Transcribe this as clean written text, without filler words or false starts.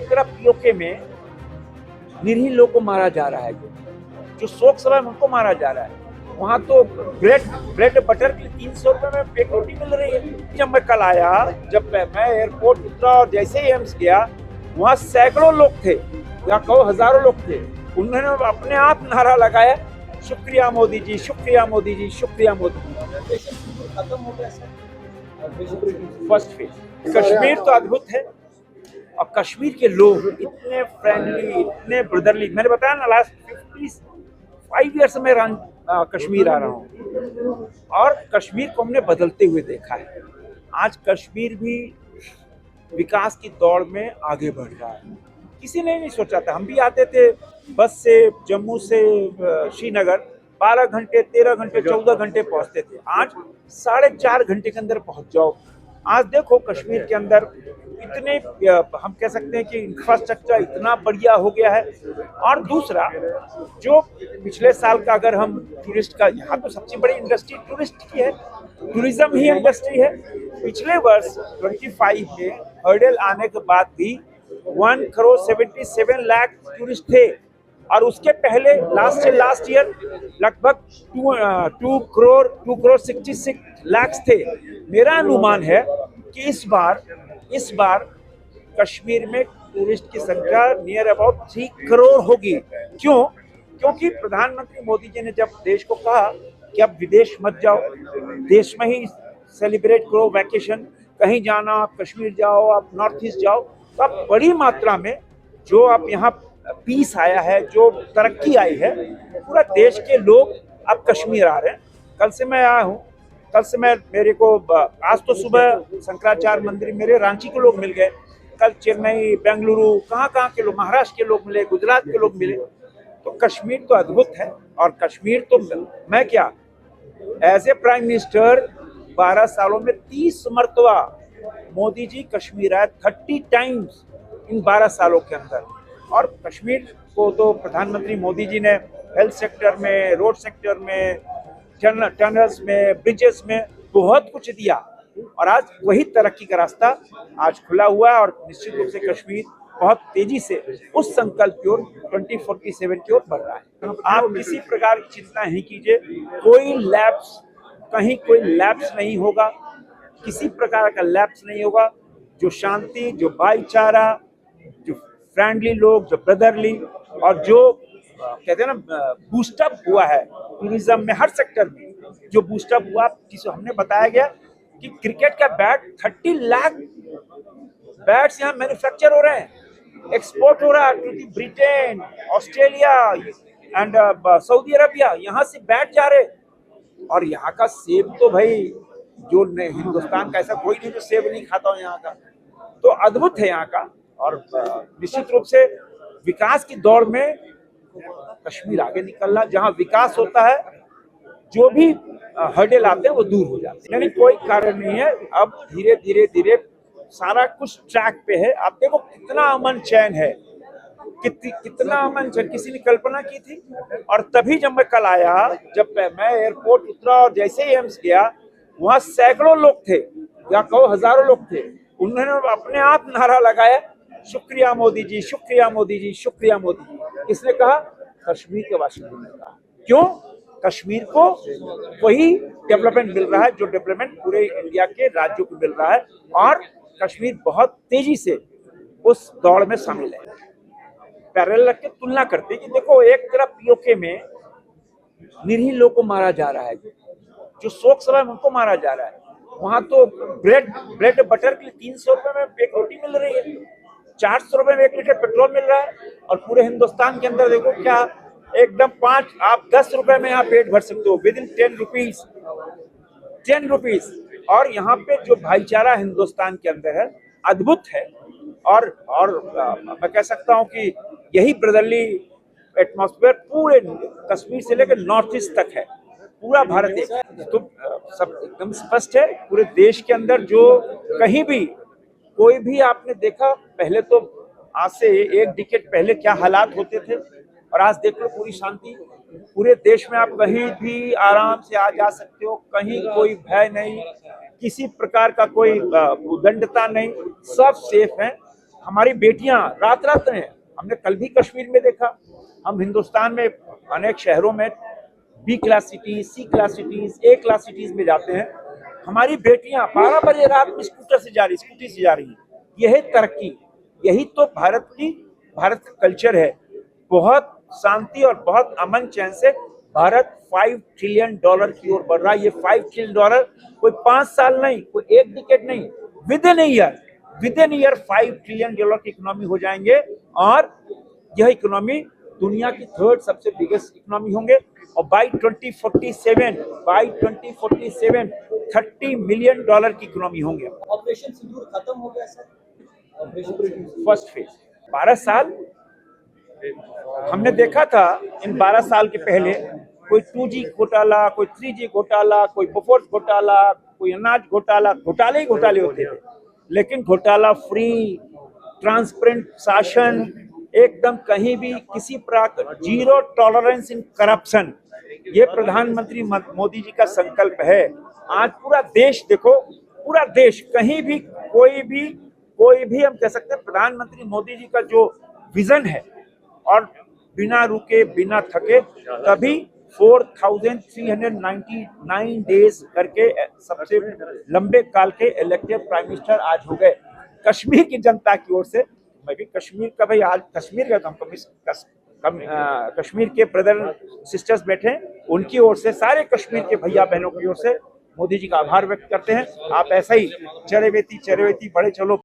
तरफ पीओके में निरीह लोग को मारा जा रहा है, जो शोक सभा में उनको मारा जा रहा है। वहाँ तो ब्रेड बटर के लिए 300 रुपए में एक रोटी मिल रही है। जब मैं कल आया, जब मैं एयरपोर्ट उतरा और जैसे ही एम्स गया, वहाँ सैकड़ों लोग थे या कहो हजारों लोग थे। उन्होंने अपने आप नारा लगाया, शुक्रिया मोदी जी, शुक्रिया मोदी जी, शुक्रिया मोदी जी। खत्म हो गया सर। फर्स्ट फेज कश्मीर तो अद्भुत है, और कश्मीर के लोग इतने फ्रेंडली, इतने ब्रदरली। मैंने बताया ना, लास्ट 55 ईयर्स में कश्मीर आ रहा हूँ, और कश्मीर को हमने बदलते हुए देखा है। आज कश्मीर भी विकास की दौड़ में आगे बढ़ रहा है। किसी ने नहीं सोचा था। हम भी आते थे बस से, जम्मू से श्रीनगर, 12 घंटे, 13 घंटे, 14 घंटे पहुंचते थे। आज 4.5 घंटे के अंदर पहुंच जाओ। आज देखो कश्मीर के अंदर इतने, हम कह सकते हैं कि इंफ्रास्ट्रक्चर इतना बढ़िया हो गया है। और दूसरा, जो पिछले साल का अगर हम टूरिस्ट का, यहाँ तो सबसे बड़ी इंडस्ट्री टूरिस्ट की है, टूरिज्म ही इंडस्ट्री है। पिछले वर्ष 25 में हर्डल आने के बाद भी 1,77 लाख टूरिस्ट थे, और उसके पहले लास्ट ईयर लगभग 2 करोड़ 66 लाख थे। मेरा अनुमान है कि इस बार कश्मीर में टूरिस्ट की संख्या नियर अबाउट 3 करोड़ होगी। क्यों? क्योंकि प्रधानमंत्री मोदी जी ने जब देश को कहा कि अब विदेश मत जाओ, देश में ही सेलिब्रेट करो वैकेशन, कहीं जाना आप कश्मीर जाओ, आप नॉर्थ ईस्ट जाओ, तो अब बड़ी मात्रा में जो आप यहाँ पीस आया है, जो तरक्की आई है, पूरा देश के लोग अब कश्मीर आ रहे हैं। कल से मैं आया हूँ, कल से मेरे को आज तो सुबह शंकराचार्य मंदिर मेरे रांची के लोग मिल गए, कल चेन्नई, बेंगलुरु, कहाँ के लोग, महाराष्ट्र के लोग मिले, गुजरात के लोग मिले। तो कश्मीर तो अद्भुत है। और कश्मीर तो मैं क्या, एज ए प्राइम मिनिस्टर 12 सालों में 30 मरतबा मोदी जी कश्मीर आए, 30 टाइम्स इन 12 सालों के अंदर। और कश्मीर को तो प्रधानमंत्री मोदी जी ने हेल्थ सेक्टर में, रोड सेक्टर में, टनल्स में, ब्रिजेस में बहुत कुछ दिया, और आज वही तरक्की का रास्ता आज खुला हुआ है। और निश्चित रूप से कश्मीर बहुत तेजी से उस संकल्प की ओर 2047 की ओर बढ़ रहा है। आप किसी प्रकार की चिंता नहीं कीजिए, कहीं कोई लैप्स नहीं होगा, किसी प्रकार का लैप्स नहीं होगा। जो शांति, जो भाईचारा, जो फ्रेंडली लोग, जो ब्रदरली, और जो कहते हैं ना बूस्टअप हुआ है टूरिज्म में, हर सेक्टर में जो बूस्टअप हुआ, जिसे हमने बताया गया कि क्रिकेट का बैट 30 लाख बैट्स यहाँ मैन्युफैक्चर हो रहे हैं, एक्सपोर्ट हो रहा है to Britain, Australia and Saudi Arabia, यहाँ से बैट जा रहे। और यहाँ का सेब तो भाई, जो हिंदुस्तान का ऐसा कोई नहीं जो सेब नहीं खाता हो यहाँ का, तो अद्भुत है यहाँ का। और निश्चित रूप से विकास की दौड़ में कश्मीर आगे निकल रहा। जहाँ विकास होता है, जो भी हर्डल आते हैं वो दूर हो जाते हैं। यानी कोई कारण नहीं है। अब धीरे धीरे सारा कुछ ट्रैक पे है। आप देखो कितना अमन चैन है, कितना अमन चैन किसी ने कल्पना की थी। और तभी जब मैं कल आया, जब मैं एयरपोर्ट उतरा और जैसे ही एम्स गया, वहाँ सैकड़ों लोग थे या कहो हजारों लोग थे। उन्होंने अपने आप नारा लगाया, शुक्रिया मोदी जी, शुक्रिया मोदी जी, शुक्रिया मोदी जी। किसने कहा? कश्मीर के वासियों ने कहा। क्यों? कश्मीर को वही डेवलपमेंट मिल रहा है जो डेवलपमेंट पूरे इंडिया के राज्यों को मिल रहा है, और कश्मीर बहुत तेजी से उस दौड़ में शामिल है। पैरेलल रख के तुलना करते कि देखो, एक तरफ पीओके में निरीह लोग को मारा जा रहा है, जो शोक सभा में उनको मारा जा रहा है। वहां तो ब्रेड बटर के लिए 300 रुपए में एक रोटी मिल रही है, 400 रुपए में 1 लीटर पेट्रोल मिल रहा है। और पूरे हिंदुस्तान के अंदर देखो क्या, एकदम आप 10 रुपए में यहाँ पेट भर सकते हो, विद इन 10 रुपीज। और यहाँ पे जो भाईचारा हिंदुस्तान के अंदर है, अद्भुत है। और मैं कह सकता हूँ कि यही ब्रदरली एटमॉस्फेयर पूरे कश्मीर से लेकर नॉर्थ ईस्ट तक है। पूरा भारत एक, तो सब एकदम स्पष्ट है। पूरे देश के अंदर जो कहीं भी कोई भी आपने देखा, पहले तो आज से 1 डिकेड पहले क्या हालात होते थे, और आज देख लो पूरी शांति। पूरे देश में आप कहीं भी आराम से आ जा सकते हो, कहीं कोई भय नहीं, किसी प्रकार का कोई उदंडता नहीं, सब सेफ हैं। हमारी बेटियां रात रात में, हमने कल भी कश्मीर में देखा, हम हिंदुस्तान में अनेक शहरों में बी क्लास सिटीज, सी क्लास सिटीज, ए क्लास सिटीज में जाते हैं, हमारी बेटियां 12 बजे रात में स्कूटी से जा रही हैं। यही तरक्की, यही तो भारत का कल्चर है। बहुत शांति और बहुत अमन चैन से भारत $5 ट्रिलियन की ओर बढ़ रहा है। ये $5 ट्रिलियन कोई 5 साल नहीं, कोई एक डिकेड नहीं, विद इन ईयर $5 ट्रिलियन की इकोनॉमी हो जाएंगे और यह इकोनॉमी दुनिया की 3rd सबसे बिगेस्ट इकोनॉमी होंगे। और बाय 2047 $30 मिलियन की इकोनॉमी होंगे। ऑपरेशन सिंदूर खत्म हो गया सर? फर्स्ट फेज 12 साल हमने देखा था। इन 12 साल के पहले कोई 2G घोटाला, कोई 3G घोटाला, कोई बोफोर्स घोटाला, कोई अनाज घोटाला, घोटाले ही घोटाले होते थे। लेकिन घोटाला फ्री, ट्रांसपेरेंट शासन, एकदम कहीं भी किसी प्रकार, जीरो टॉलरेंस इन करप्शन, ये प्रधानमंत्री मोदी जी का संकल्प है। आज पूरा देश देखो, पूरा देश कहीं भी कोई भी हम कह सकते हैं प्रधानमंत्री मोदी जी का जो विजन है, और बिना रुके बिना थके तभी 4399 डेज करके सबसे लंबे काल के इलेक्टेड प्राइम मिनिस्टर आज हो गए। कश्मीर की जनता की ओर से, मैं भी कश्मीर का भाई, आज कश्मीर का कश्मीर के ब्रदर सिस्टर्स बैठे हैं, उनकी ओर से सारे कश्मीर के भैया बहनों की ओर से मोदी जी का आभार व्यक्त करते हैं। आप ऐसा ही चरेवेती बढ़े चलो।